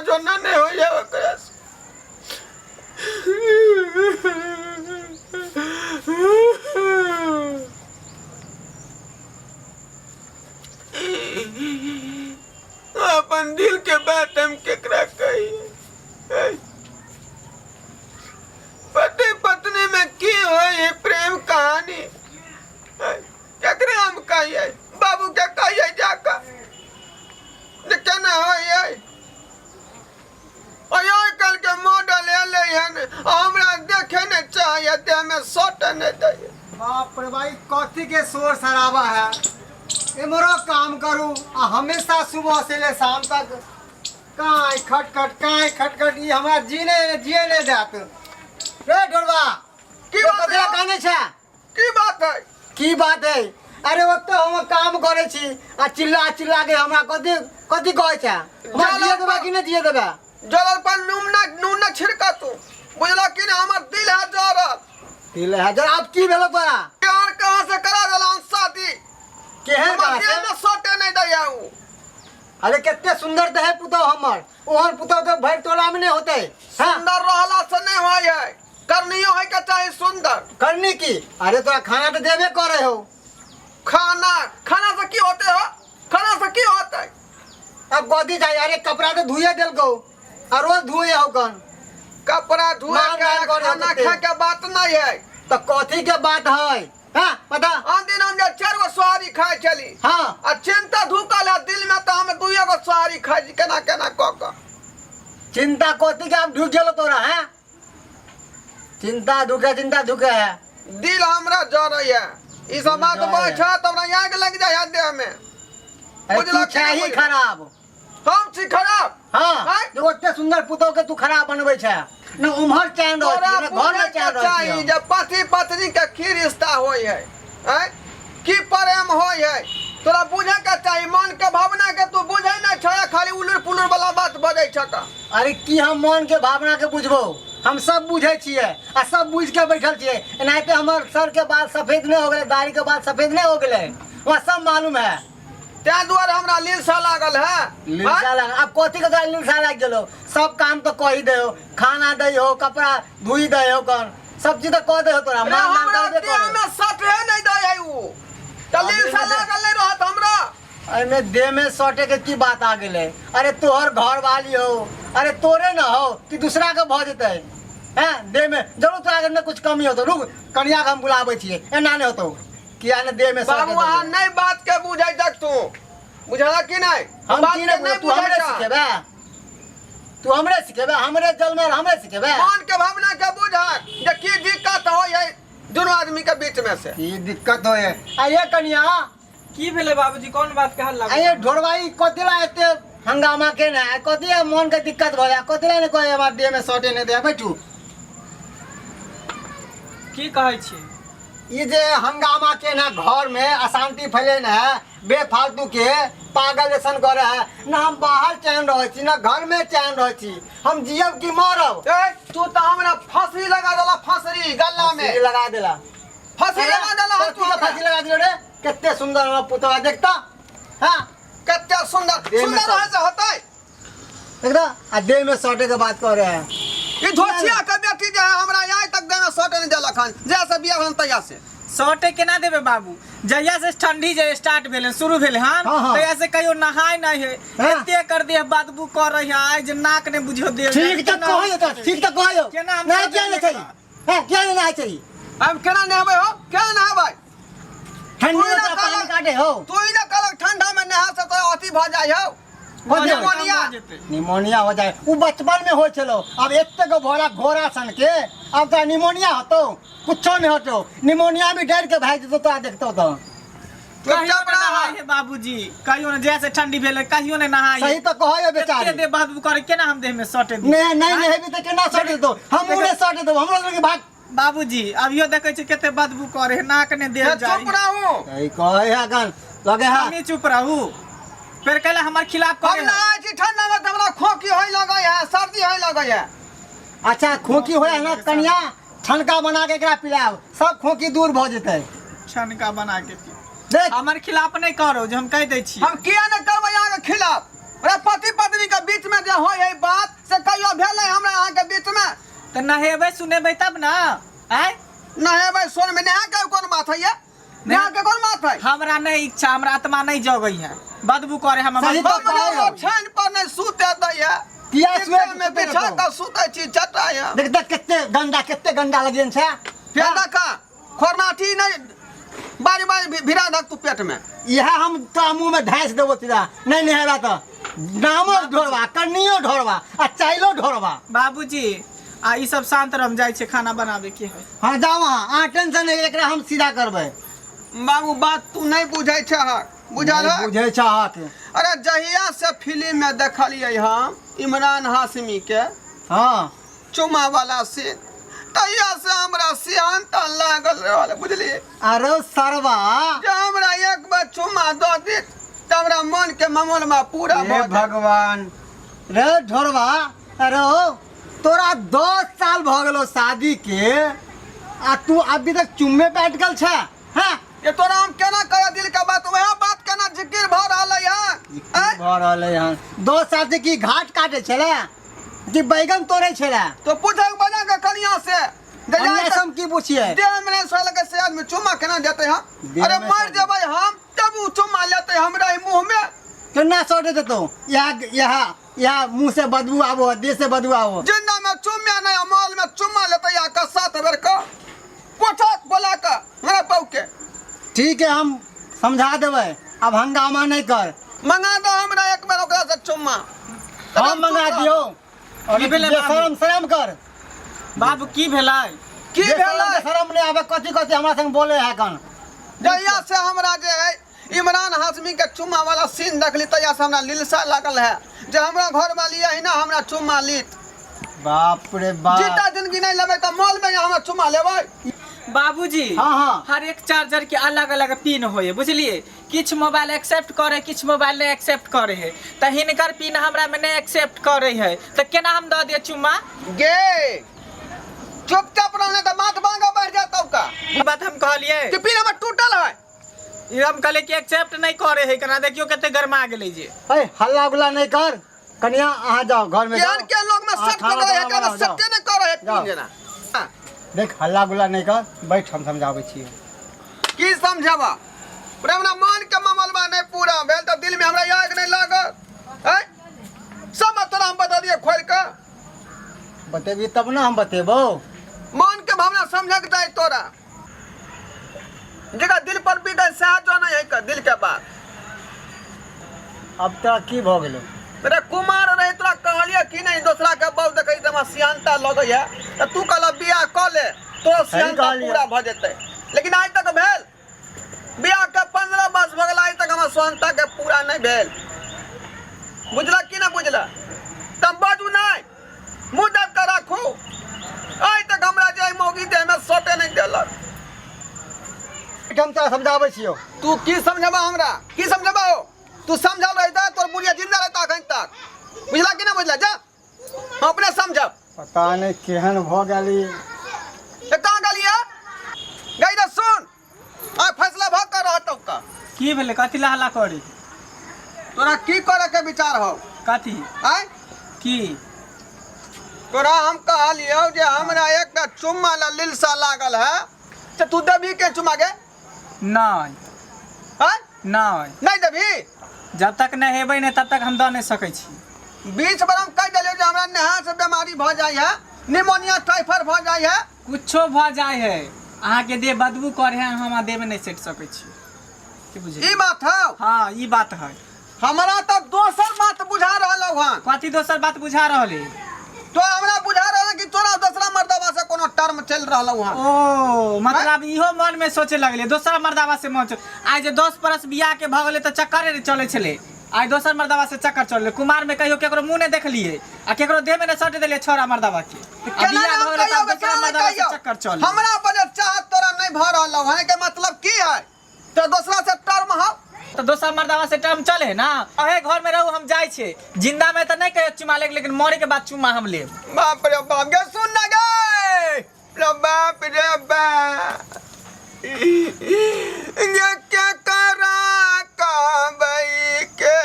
जोना नहीं हो जाए ओकरा से अपन दिल के बात हम केकरा कहिए पति पत्नी में की हो ये प्रेम कहानी केकरा हम कहिए बाबू के कहिए जाकर केना हो ये कल के मॉडल एले हन हमरा देखे ने चाहिए देह में सट नहीं दे बाप रे भाई कथी के शोर शराबा है इमरो काम करूं हमेशा सुबह से ले शाम तक काय खटखट ये हमरा जिए नहीं देत रे ढोलवा की बात है कहने छे की बात है अरे वो तो हम काम करे छी आ चिल्ला के हमरा कथी कहै छै हमरा जिए देबा कि नहीं जिए देबा जलल पर नून न छिड़का तू बुझला कि ना हमर दिल है जरल दिल है जर अब की भेलो तोरा प्यार कहां से करा देला शादी केहन बात दिल में सोटे नहीं दयाऊ अरे कितने सुंदर तो है पुतो हमर ओहन पुतो तो भर टोला में नहीं होते सुंदर रहला से नहीं होय है करनियो है के चाहे सुंदर करनी की अरे तोरा खाना तो देबे करे हो खाना से की होते हो खाना से की होता है अब गोदी जाए अरे कपड़ा तो धुए देल को और रोज धुए हो कौन कपड़ा धुआ के खाना खा के बात नहीं है तो कथी के बात है हां पता आन दिन हम 4 गो सवारी खाए चली हां आ चिंता धुकल है दिल में तो हम 2 गो सवारी खाई केना क चिंता कथी के अब ढुक गेलो तोरा हैं चिंता दुखे है दिल हमरा जरय है ई सब बात बैठा तोरा आग लग जाय देह में बुझला चाहिए खराब हम छी खराब हां जो ओते सुंदर पुतो के तू खराब बनबै छै न उम्हर चैन रहै छै न घर में चैन रहै छै जब पति पत्नी के की रिश्ता होय है हैं की प्रेम होय है तोरा बुझे के चाहिए मन के भावना के तू बुझै नै छै खाली उलुर पुलुर वाला बात बजै छक अरे की हम मन के भावना के बुझबो हम सब बुझे छिए आ सब बुझ के बैठल छिए एनाते हमर सर के बाल सफेद नहीं हो गेले दाढ़ी के बाल सफेद नहीं हो गेले वहां सब मालूम है त्या द्वारा हमरा लीलसा लागल है लीलसा लागल अब कथी के लीलसा लाग गेलो सब काम तो कहि दे हो खाना दे हो कपड़ा धुई दे हो कौन सब चीज तो कह दे हो तोरा हमरा देह में सटे नहीं दे है उ त लीलसा लागल नहीं रहत हमरा अरे देह में सटे के की बात आ गेले अरे तोहर घर वाली हो अरे तोरे न हो कि दूसरा के भ जेतै हैं देह में जरूर तोरा अगर में कुछ कमी हो तो रुक कन्या के हम बुलाबै छिए एना नहीं होतो किया ने देह में बाबू हां नहीं बात के बुझै तक तू बुझला कि नहीं हम बात की के नहीं तू हमरे सिखेबे हमरे जल में हमरे सिखेबे मन के भावना के बुझा जे की दिक्कत होय है दोनों आदमी के बीच में से की दिक्कत होय है आ ये कन्या की भेले बाबूजी कौन बात के हल्ला आ ये ढोरवाई कथिला एते हंगामा के ना कथि मन के दिक्कत भला कथिला ने कोई बात देह में सटे नहीं दे बैठू की कहै छी ये जे हंगामा के ना घर में अशांति फैले ना बेफालतू के पागल जैसन करे है ना हम बाहर चैन रहे छी ना घर में चैन रहे छी हम जियब की मरब तू तो हमरा फांसी लगा देला फांसरी गल्ला में लगा देला फांसी लगा देला तू फांसी लगा दियो रे कितने सुंदर हमरा पुतवा देखता हां कितने सुंदर है से होतै देखदा आ देह में सटे के बात कर रहे हैं ई धोछिया के बेटी जे हमरा यहाँ तक देह में सटे नहीं देला खान जैसे बियाह हम तैया से सटे केना देबे बाबू जहिया से ठंडी जे स्टार्ट भेले शुरू भेले हन तहिया से कहियो नहाय नहीं है एते कर दे बदबू कर रही है आज नाक ने बुझो दे ठीक त कहियो केना नहीं क्या नहीं चाहिए हैं क्या नहीं चाहिए हम केना नहाबै हो क्या नहाबै ठंडी में पानी काटे हो तू ही ना कल ठंडा में नहा से तो अति भ जाय हो निमोनिया हो जाए वो बचपन में हो चलो अब एते को भोला घोड़ा सन के अब तो निमोनिया होतो कुछो नहीं होतो निमोनिया भी डर के भाग जतो तो देखतो तो चुपचाप नहाय है बाबूजी कहियो ने जैसे ठंडी भेले कहियो ने नहाय सही तो कहियो बेचारे दे बदबू करे केना हम देह में सटे नहीं नहीं भी तो केना सटे दो हम उड़े सटे दो हम लोग के भाग बाबूजी अभियो देखे छी केते बदबू करे नाक ने दे जाय चुप रहू सही कहे अगन लगे हां हम चुप रहू फिर कहला हमार खिलाफ हम ना छी ठंडा में हमरा खोकी होय लगय है सर्दी होय लगय है अच्छा खोकी होय ना कन्या ठनका बना के एकरा पिलाओ सब खोकी दूर भ जेतै छनका बना के देख हमार खिलाफ नहीं करो जो हम कह दै छी हम किया न करबै आगे खिलाफ अरे पति पत्नी के बीच में जे होय है बात तो नहेबे सुनेबे तब ना आय नहेबै सोन में नहा के कौन बात है ये नहा के कौन बात है हमरा नहीं इच्छा हमरा आत्मा नहीं जगई है बदबू करे हम सही तो हमरा छान पर नहीं सूते दैया किया स्वेट में बिछा के सूते छी चटाया देख देख कितने गंदा लगियन छे फिर देखा खोरनाठी नहीं बारी बारी भिरा धक तू पेट में यह हम तो मुंह में धैस देबो तेरा नहीं नहेला तो नामो ढोरवा कन्नियो ढोरवा आ चाइलो ढोरवा बाबूजी आ ई सब शांत रह जाय छे खाना बनावे के है हां जाओ वहां टेंशन नहीं एकरा हम सीधा करबै बाबू बात तू नहीं बुझै छ बुझल है बुझै चाहत अरे जहिया से फिल्म में देखलिए हम इमरान हाशमी के हां चुमा वाला सीन तहिया से हमरा सियान लागल रहल बुझली अरे सरवा जे हमरा एक बार चुमा दो दे त हमरा मन के मामूल में पूरा हे भगवान रे ढोरवा अरे तोरा 10 साल भ गेलो शादी के आ तू अभी तक चुम्मे पे अटकल छ हां ये तोरा हम केना कह दिल के बात वह बात केना जिक्र भ रहल है भ रहल है 2 साल से की घाट काटे छले कि बैगन तोड़े छले तो पूछे बना के कनिया से हम की पूछिए देह में साल के से आदमी चुम्मा केना देते हम अरे मर जबै हम तब उ चुम्मा लेते हमरा मुंह में केना सोटे देतो यहाँ मुंह से बदबू आवो देह से बदबू आवो जिंदा में चुम्मा नहीं माल में चुम्मा लेते या का साथ बेर का कोठा बोला का मेरा पाऊ के ठीक है हम समझा देबै अब हंगामा नहीं कर मंगा दो हमरा एक बार ओकरा से चुम्मा हम मंगा दियो और शर्म कर बाबू की भेलै शर्म नहीं आवे कथी हमरा संग बोले है कन जहिया से हमरा जे है इमरान हाशमी के चुम्मा वाला सीन देखली तहिया से हमरा लिलसा लागल है जे हमरा घर वाली है ना हमरा चुम्मा लीत बाप रे बाप जीता जिंदगी नहीं लेबै त मॉल में हमरा चुम्मा लेबै बाबूजी हाँ हर एक चार्जर के अलग अलग पिन होय बुझलिए किछ मोबाइल एक्सेप्ट करे किछ मोबाइल नहीं एक्सेप्ट करे है त हिनकर पिन हमरा में नहीं एक्सेप्ट करे है त केना हम द दिए चुम्मा गे चुपचाप रहने त माथ बांगा बढ़ जातौ का ई बात हम कहलिए कि पिन हमर टूटल है ई हम कहले कि एक्सेप्ट नहीं करे है कना देखियो कते गरमा गेलै जे ए हल्ला गुल्ला नहीं कर कन्या आ जाओ घर में यार के लोग में सट कर है एकरा सत्य नहीं करे है पिन जना देख हल्ला गुल्ला नहीं कर बैठ हम समझाबै छी की समझाबा हमरा मन के मामलबा नहीं पूरा भेल त दिल में हमरा याद नहीं लागल है सब तोरा हम बता दिए खोल के बतेबी तब ना हम बतेबो मन के भावना समझ के जाए तोरा जगह दिल पर भी गए साथ जो नहीं है का दिल के बात अब तक की भ गेलो मेरे कुमार रहे तोरा कहलिए कि नहीं दूसरा के बहु देखै त सियानता लगै है त तू कहला बियाह क ले तो सियानता पूरा भ जेतै लेकिन आज तक भेल बियाह के 15 वर्ष भ गेल आज तक हमर सियानता के पूरा नहीं भेल बुझला कि ना बुझला तब बाजू नहीं मुंह दब के राखू आज तक हमरा जे मौगी दे में सोटे नहीं देलक हम तो समझाबै छियो तू की समझबा हमरा की समझबा हो तू समझल रहता तोर बुढ़िया जिंदा रहता अखन तक बुझला कि ना बुझला जा हम अपने समझब पता नहीं केहन भ गेली ए कहां गलिया गई रे सुन आ फैसला भ कर रहतौ का की भेले कथि ला हल्ला करी तोरा की करे के विचार हो कथि आय की तोरा हम कहलियो जे हमरा एकटा चुम्मा ला लिलसा लागल है त तू देबी के चुम्मा के नहीं हां नहीं देबी जब तक नहीं हेबै नहीं तब तक हम द नहीं सकै छी बीच बार हम कह देलियो जे हमरा नहा से बीमारी भ जाय है निमोनिया टाइफाइड भ जाय है कुछो भ जाय है अहाँ के देह बदबू करे है हम देह में नहीं सेट सकै छी की बुझे ई बात है हां ई बात है हमरा तो दोसर बात बुझा रहल हन कथि दोसर बात बुझा रहले तो हमरा बुझा रहल कि तोरा दूसरा मर्दवा से कोनो टर्म चल रहल हन ओ मतलब इहो मन में सोचे लगले दोसर मर्दावा से मन आज 10 बरस बियाह के भ गेले त चक्कर चले छले आज दोसर मर्दावा से चक्कर चलले कुमार में कहियो केकरो मुंह नहीं देखलिए आ केकरो देह में नहीं सट देले छोरा मर्दावा के केना नाम कहियो बेचारा चक्कर चल हमरा बजे चाहत तोरा नहीं भ रहल हन के मतलब की है तो दूसरा से टर्म हो तो दोसर मर्दावा से टर्म चले ना अहे घर में रहू हम जाय छे जिंदा में त नहीं कहियो चुमा लेकिन मरे के बाद चुमा हम ले बाप रे बाप गे सुन ना गे रे बाप ये क्या करा का भाई के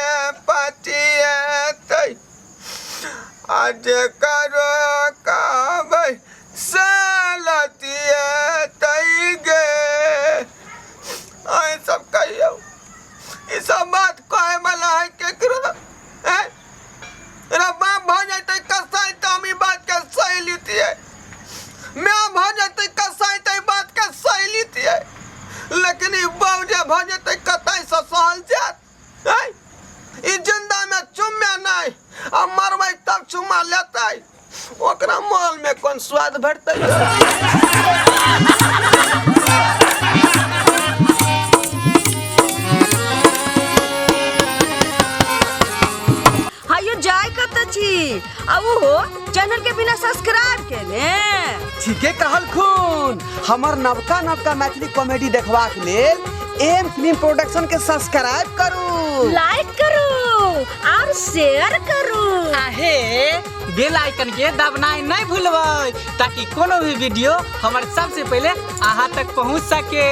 पतिए तई आज करो का भाई ओकरा माल में कौन स्वाद भरते हायो जाय कत छी आ वो चैनल के बिना सब्सक्राइब केने ठीके कहल खून हमर नवका नवका मैथिली कॉमेडी देखबाक लेल एम फिल्म प्रोडक्शन के सब्सक्राइब करू, लाइक करू और शेयर करू आहे बेल आइकन के दबनाई नहीं भूलबै ताकि कोनो भी वीडियो हमारे सबसे पहले अहाँ तक पहुंच सके।